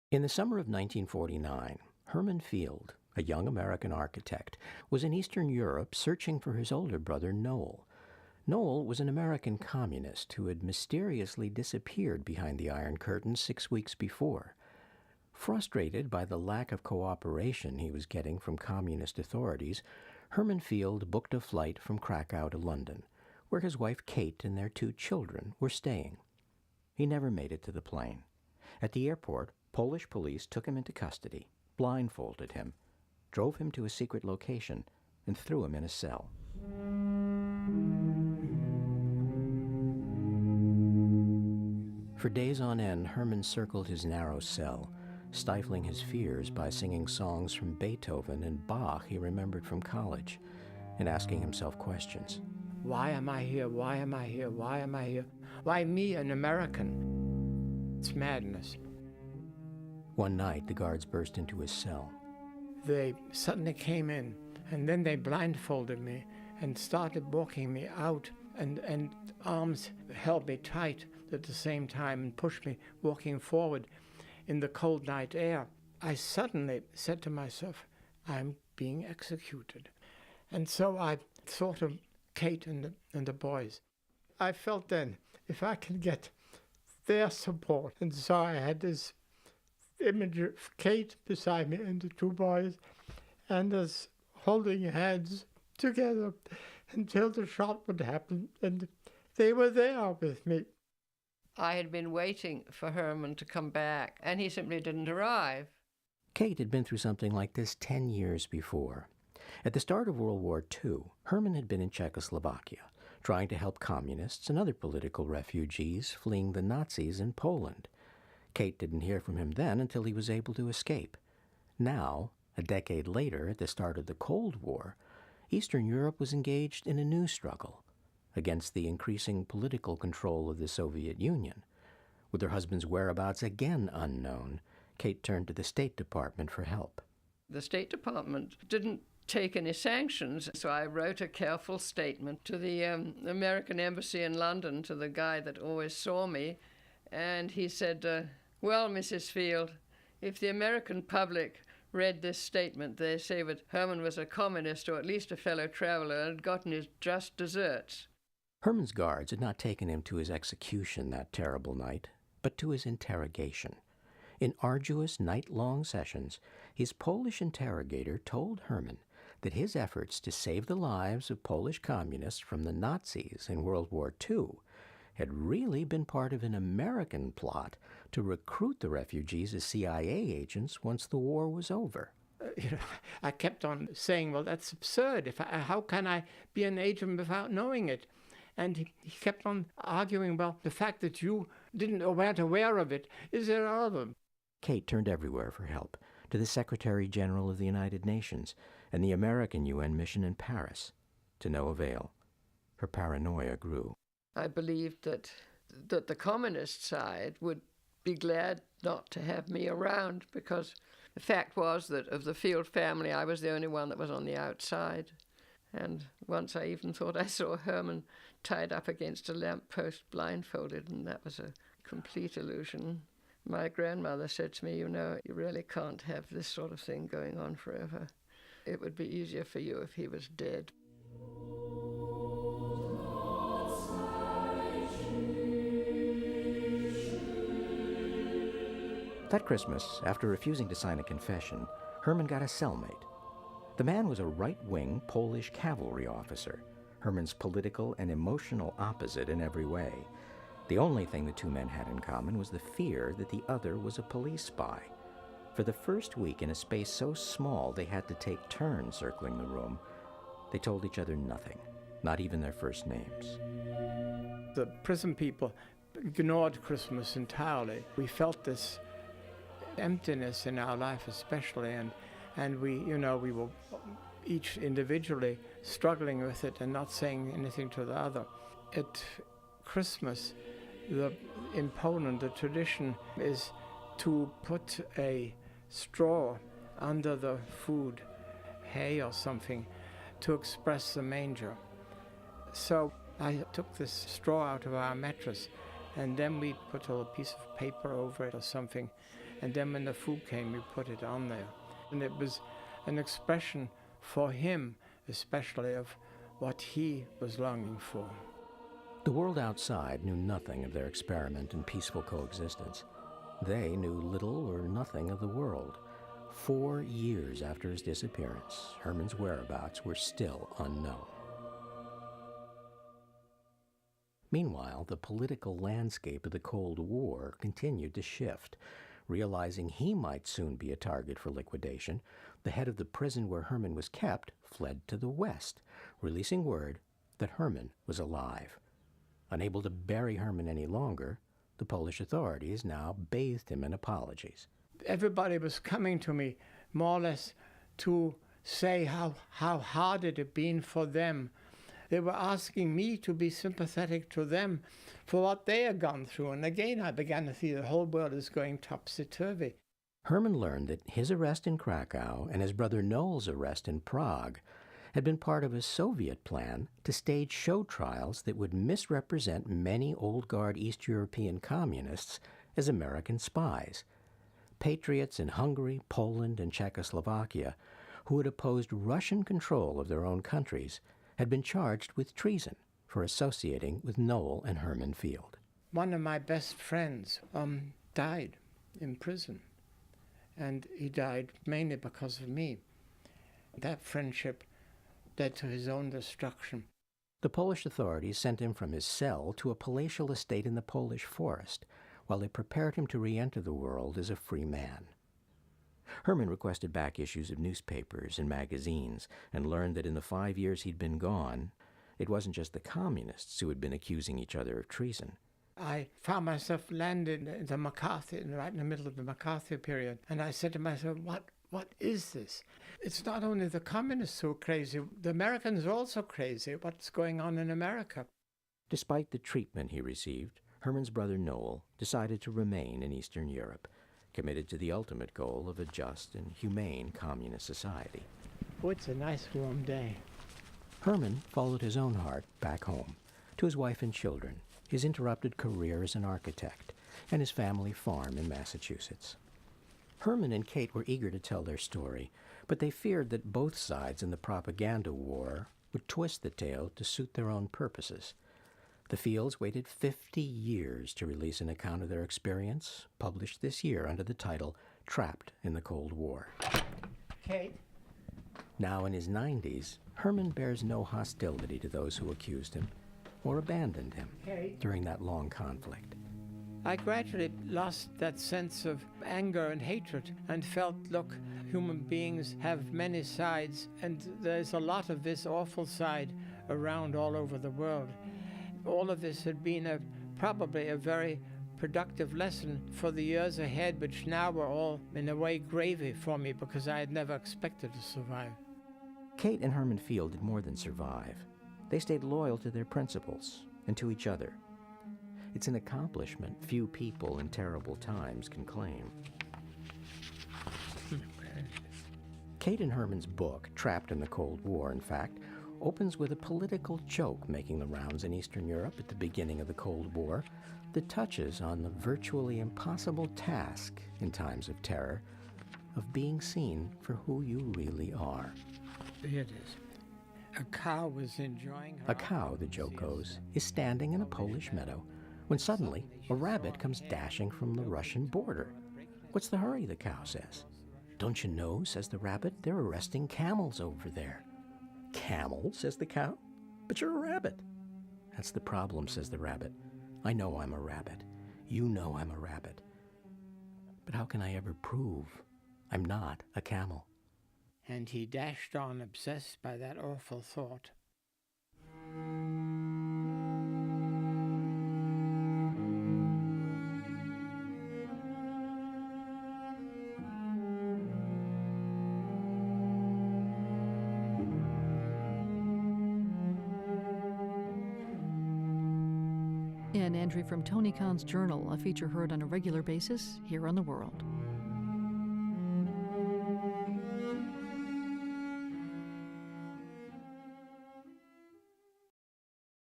In the summer of 1949, Herman Field, a young American architect, was in Eastern Europe searching for his older brother Noel. Noel was an American communist who had mysteriously disappeared behind the Iron Curtain 6 weeks before. Frustrated by the lack of cooperation he was getting from communist authorities, Herman Field booked a flight from Krakow to London, where his wife Kate and their 2 children were staying. He never made it to the plane. At the airport, Polish police took him into custody, blindfolded him, drove him to a secret location, and threw him in a cell. For days on end, Herman circled his narrow cell, stifling his fears by singing songs from Beethoven and Bach he remembered from college, and asking himself questions. Why am I here? Why am I here? Why am I here? Why me, an American? It's madness. One night, the guards burst into his cell. They suddenly came in, and then they blindfolded me and started walking me out, and arms held me tight at the same time and pushed me walking forward in the cold night air. I suddenly said to myself, I'm being executed. And so I thought of Kate and the boys. I felt then, if I can get their support, and so I had this image of Kate beside me and the 2 boys, and us holding hands together until the shot would happen, and they were there with me. I had been waiting for Herman to come back, and he simply didn't arrive. Kate had been through something like this 10 years before. At the start of World War II, Herman had been in Czechoslovakia, trying to help communists and other political refugees fleeing the Nazis in Poland. Kate didn't hear from him then until he was able to escape. Now, a decade later, at the start of the Cold War, Eastern Europe was engaged in a new struggle against the increasing political control of the Soviet Union. With her husband's whereabouts again unknown, Kate turned to the State Department for help. The State Department didn't take any sanctions, so I wrote a careful statement to the American Embassy in London, to the guy that always saw me, and he said, well, Mrs. Field, if the American public read this statement, they say that Herman was a communist or at least a fellow traveler and had gotten his just deserts. Herman's guards had not taken him to his execution that terrible night, but to his interrogation. In arduous night-long sessions, his Polish interrogator told Herman that his efforts to save the lives of Polish communists from the Nazis in World War II had really been part of an American plot to recruit the refugees as CIA agents once the war was over. I kept on saying, well, that's absurd. How can I be an agent without knowing it? And he kept on arguing, well, the fact that you weren't aware of it is irrelevant. Kate turned everywhere for help, to the Secretary General of the United Nations and the American UN mission in Paris, to no avail. Her paranoia grew. I believed that the communist side would be glad not to have me around, because the fact was that of the Field family, I was the only one that was on the outside. And once I even thought I saw Herman tied up against a lamppost blindfolded, and that was a complete illusion. My grandmother said to me, you know, you really can't have this sort of thing going on forever. It would be easier for you if he was dead. That Christmas, after refusing to sign a confession, Herman got a cellmate. The man was a right-wing Polish cavalry officer, Herman's political and emotional opposite in every way. The only thing the 2 men had in common was the fear that the other was a police spy. For the first week, in a space so small they had to take turns circling the room, they told each other nothing, not even their first names. The prison people ignored Christmas entirely. We felt this emptiness in our life especially, and we were each individually struggling with it and not saying anything to the other. At Christmas, in Poland, the tradition is to put a straw under the food, hay or something, to express the manger. So I took this straw out of our mattress, and then we put a piece of paper over it or something and then when the food came, we put it on there. And it was an expression for him, especially of what he was longing for. The world outside knew nothing of their experiment in peaceful coexistence. They knew little or nothing of the world. 4 years after his disappearance, Herman's whereabouts were still unknown. Meanwhile, the political landscape of the Cold War continued to shift. Realizing he might soon be a target for liquidation, the head of the prison where Herman was kept fled to the west, releasing word that Herman was alive. Unable to bury Herman any longer, the Polish authorities now bathed him in apologies. Everybody was coming to me, more or less, to say how hard it had been for them. They were asking me to be sympathetic to them for what they had gone through. And again, I began to see the whole world is going topsy-turvy. Herman learned that his arrest in Krakow and his brother Noel's arrest in Prague had been part of a Soviet plan to stage show trials that would misrepresent many old guard East European communists as American spies. Patriots in Hungary, Poland, and Czechoslovakia, who had opposed Russian control of their own countries, had been charged with treason for associating with Noel and Herman Field. One of my best friends died in prison, and he died mainly because of me. That friendship led to his own destruction. The Polish authorities sent him from his cell to a palatial estate in the Polish forest, while they prepared him to re-enter the world as a free man. Herman requested back issues of newspapers and magazines and learned that in the 5 years he'd been gone, it wasn't just the communists who had been accusing each other of treason. I found myself landed in the McCarthy, right in the middle of the McCarthy period, and I said to myself, what is this? It's not only the communists who are crazy, the Americans are also crazy. What's going on in America? Despite the treatment he received, Herman's brother Noel decided to remain in Eastern Europe, committed to the ultimate goal of a just and humane communist society. Oh, it's a nice warm day. Herman followed his own heart back home, to his wife and children, his interrupted career as an architect, and his family farm in Massachusetts. Herman and Kate were eager to tell their story, but they feared that both sides in the propaganda war would twist the tale to suit their own purposes. The Fields waited 50 years to release an account of their experience, published this year under the title Trapped in the Cold War. Kate? Now in his 90s, Herman bears no hostility to those who accused him or abandoned him during that long conflict. I gradually lost that sense of anger and hatred and felt, look, human beings have many sides, and there's a lot of this awful side around all over the world. All of this had been probably a very productive lesson for the years ahead, which now were all, in a way, gravy for me because I had never expected to survive. Kate and Herman Field did more than survive. They stayed loyal to their principles and to each other. It's an accomplishment few people in terrible times can claim. Kate and Herman's book, Trapped in the Cold War, in fact, opens with a political joke making the rounds in Eastern Europe at the beginning of the Cold War that touches on the virtually impossible task in times of terror of being seen for who you really are. Here it is. A cow was enjoying her... A cow, the joke goes, is standing in a Polish meadow when suddenly a rabbit comes dashing from the Russian border. "What's the hurry?" the cow says. "Don't you know," says the rabbit, "they're arresting camels over there." "Camels?" says the cow. "But you're a rabbit." "That's the problem," says the rabbit. "I know I'm a rabbit. You know I'm a rabbit. But how can I ever prove I'm not a camel?" And he dashed on, obsessed by that awful thought. An entry from Tony Khan's journal, a feature heard on a regular basis here on The World.